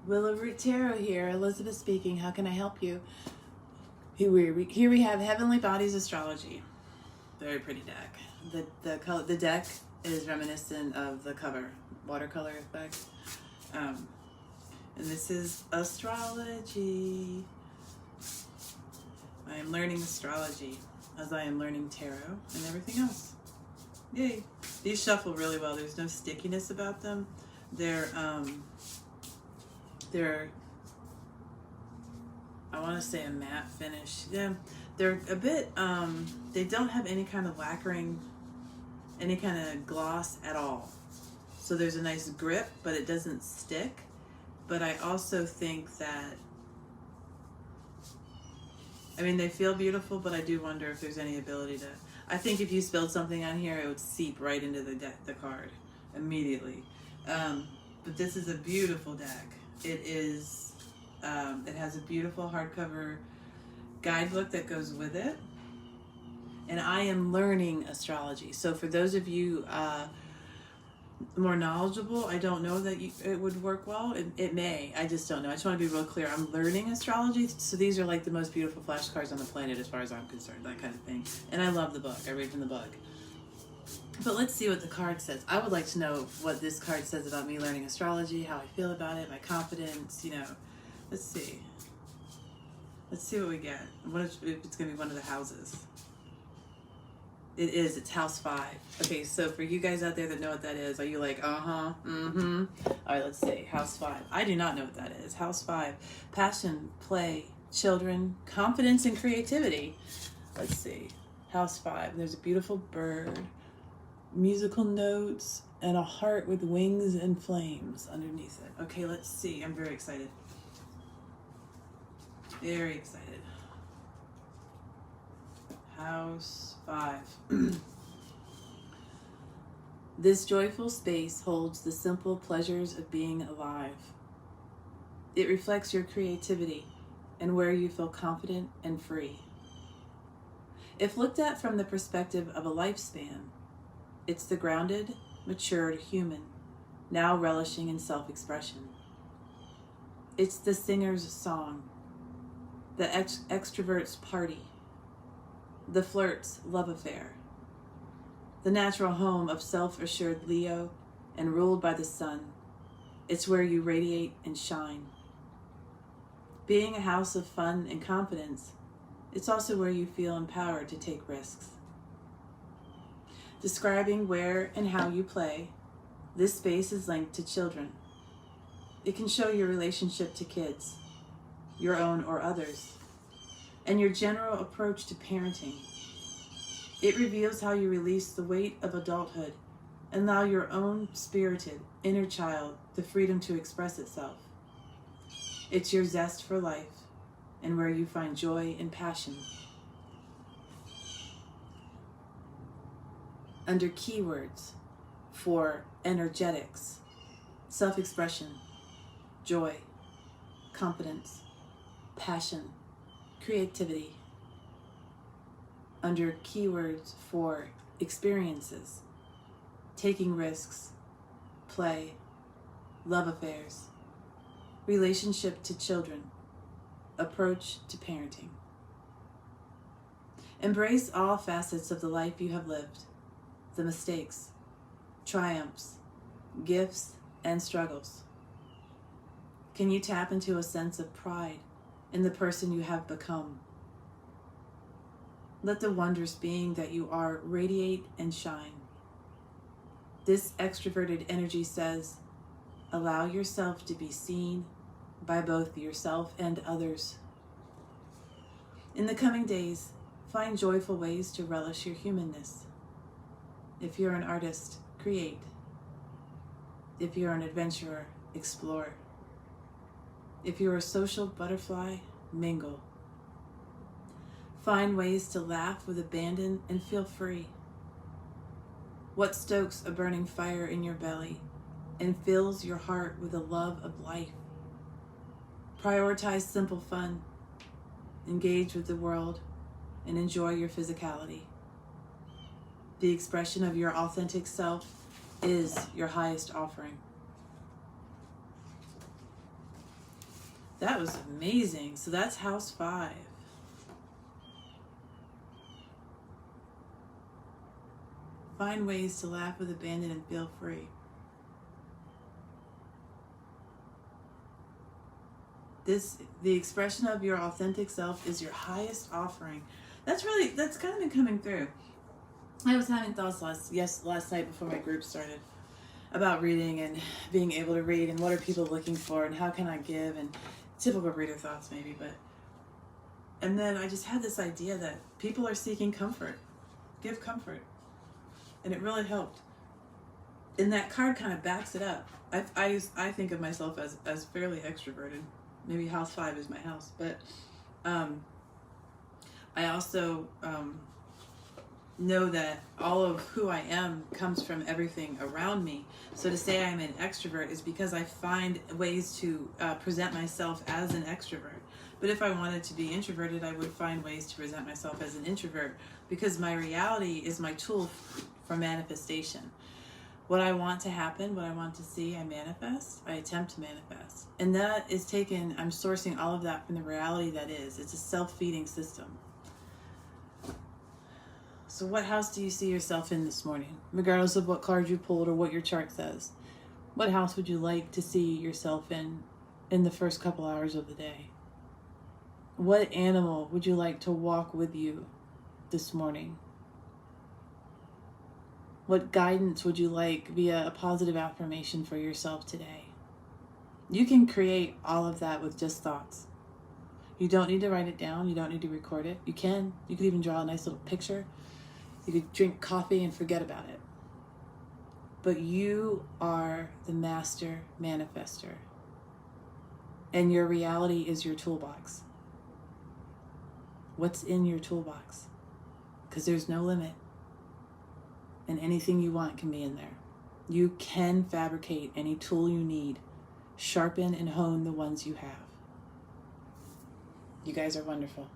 Willow Root Tarot here. Elizabeth speaking. How can I help you? Here we have Heavenly Bodies Astrology. Very pretty deck. The deck is reminiscent of the cover, watercolor effect. And this is astrology. I am learning astrology as I am learning tarot and everything else. Yay! These shuffle really well. There's no stickiness about them. They're I want to say a matte finish. Yeah, they're a bit they don't have any kind of lacquering, any kind of gloss at all. So there's a nice grip, but it doesn't stick. But I also think that, I mean, they feel beautiful, but I do wonder if there's any ability to, I think if you spilled something on here, it would seep right into the card immediately. But this is a beautiful deck. It is, it has a beautiful hardcover guidebook that goes with it. And I am learning astrology. So for those of you more knowledgeable, I don't know that it would work well. It may. I just don't know. I just want to be real clear. I'm learning astrology. So these are like the most beautiful flashcards on the planet as far as I'm concerned. That kind of thing. And I love the book. I read from the book. But let's see what the card says. I would like to know what this card says about me learning astrology, how I feel about it, my confidence, you know. Let's see. Let's see what we get. What if it's going to be one of the houses? It is. It's house 5. Okay, so for you guys out there that know what that is, are you like, uh-huh, mm-hmm? All right, let's see. House 5. I do not know what that is. House 5. Passion, play, children, confidence, and creativity. Let's see. House 5. There's a beautiful bird, musical notes, and a heart with wings and flames underneath it. Okay, let's see. I'm very excited. Very excited. House 5. This joyful space holds the simple pleasures of being alive. It reflects your creativity and where you feel confident and free. If looked at from the perspective of a lifespan, it's the grounded, matured human, now relishing in self-expression. It's the singer's song, the extrovert's party, the flirt's love affair, the natural home of self-assured Leo and ruled by the sun. It's where you radiate and shine. Being a house of fun and confidence, it's also where you feel empowered to take risks. Describing where and how you play, this space is linked to children. It can show your relationship to kids, your own or others, and your general approach to parenting. It reveals how you release the weight of adulthood and allow your own spirited inner child the freedom to express itself. It's your zest for life and where you find joy and passion. Under keywords for energetics, self-expression, joy, confidence, passion, creativity. Under keywords for experiences, taking risks, play, love affairs, relationship to children, approach to parenting. Embrace all facets of the life you have lived, the mistakes, triumphs, gifts, and struggles. Can you tap into a sense of pride in the person you have become? Let the wondrous being that you are radiate and shine. This extroverted energy says, allow yourself to be seen by both yourself and others. In the coming days, find joyful ways to relish your humanness. If you're an artist, create. If you're an adventurer, explore. If you're a social butterfly, mingle. Find ways to laugh with abandon and feel free. What stokes a burning fire in your belly and fills your heart with a love of life? Prioritize simple fun. Engage with the world and enjoy your physicality. The expression of your authentic self is your highest offering. That was amazing. So that's house 5. Find ways to laugh with abandon and feel free. The expression of your authentic self is your highest offering. That's kind of been coming through. I was having thoughts last night before my group started about reading and being able to read and what are people looking for and how can I give, and typical reader thoughts maybe, and then I just had this idea that people are seeking comfort. Give comfort. And it really helped. And that card kind of backs it up. I think of myself as fairly extroverted. Maybe house 5 is my house, but I also know that all of who I am comes from everything around me. So to say I'm an extrovert is because I find ways to present myself as an extrovert. But if I wanted to be introverted, I would find ways to present myself as an introvert, because my reality is my tool for manifestation. What I want to happen, what I want to see, I manifest. I attempt to manifest. And that is taken, I'm sourcing all of that from the reality that is. It's a self-feeding system. So what house do you see yourself in this morning? Regardless of what card you pulled or what your chart says. What house would you like to see yourself in the first couple hours of the day? What animal would you like to walk with you this morning? What guidance would you like via a positive affirmation for yourself today? You can create all of that with just thoughts. You don't need to write it down. You don't need to record it. You can. You could even draw a nice little picture. You could drink coffee and forget about it. But you are the master manifester. And your reality is your toolbox. What's in your toolbox? Because there's no limit. And anything you want can be in there. You can fabricate any tool you need. Sharpen and hone the ones you have. You guys are wonderful.